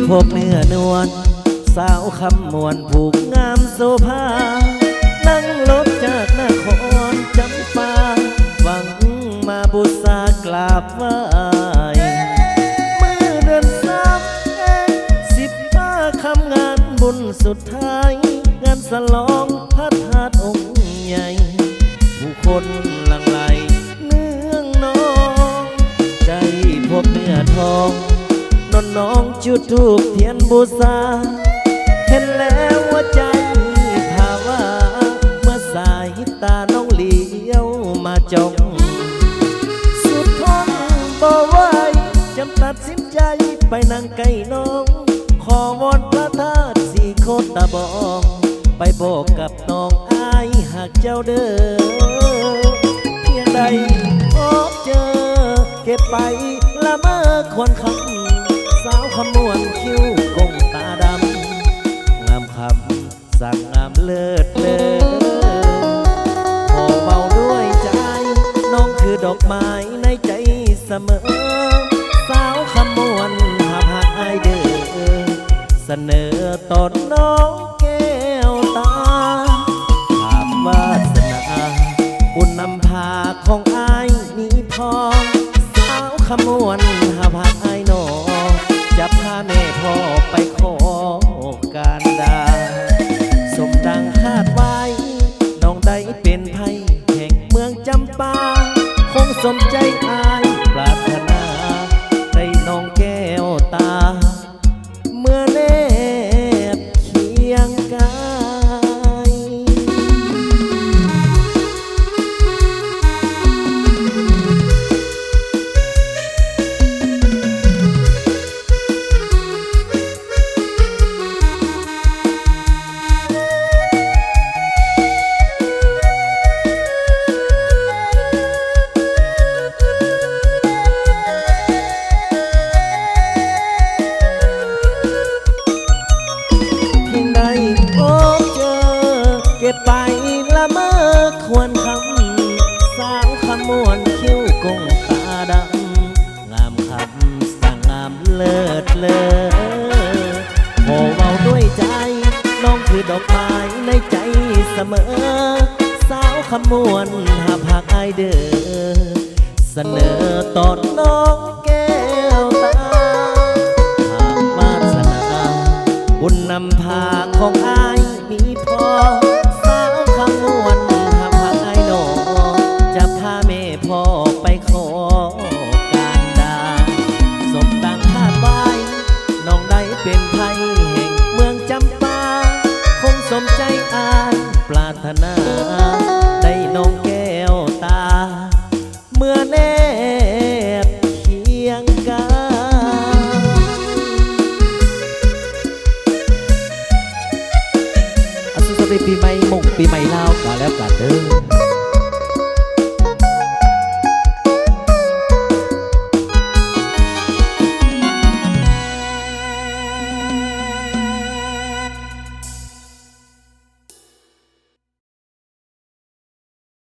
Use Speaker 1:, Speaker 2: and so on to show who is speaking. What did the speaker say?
Speaker 1: คบเนื้อนวลสาวคำมวนผูกงามโซภานั่งรถจากนครจำปาหวังมาบูชากราบไหว้เมื่อเดือน15 คำงานบุญสุดท้ายงานสลองพระธาตุองค์ใหญ่ผู้คนหลั่งไหลเนื่องน้องได้พบเนื้อทองนนน้องจุดธูปเทียนบูชาเห็นแล้วว่าใจภาวะเมื่อสายตาน้องเลี้ยวมาจ้องสุดทนบ่ไหวจำตัดสินใจไปนั่งใกล้น้องขอวอนพระธาตุสีโคตะบองไปบอกกับน้องอายหากเจ้าเด้อเพียงใดพบเจอเก็บไปละเมอควรคำสาวขมวนคิ้วกงตาดำงามคำสั่งงามเลิศเลยขอเบาด้วยใจน้องคือดอกไม้ในใจเสมอสาวขมวนหากอายเด้อเสนอตอนน้องแก้วตาภาพวาสนาบุญนำพาของอายมีพอสาวขมวนหากอายน้องจะพาแม่พ่อไปขอการดาสมดังคาดไว้น้องได้เป็นไผ่แห่งเมืองจำปาคงสมใจอายปรารถนาได้น้องแก้วตาเมื่อแนบเคียงกายเก็บไปละเมอควรคำสาวขมวนคิ้วกงตาดำงามคำสั่งงามเลิศเลอโหเบาด้วยใจน้องคือดอกไม้ในใจเสมอสาวขมวนหากอายเด้อเสนอตอนน้อง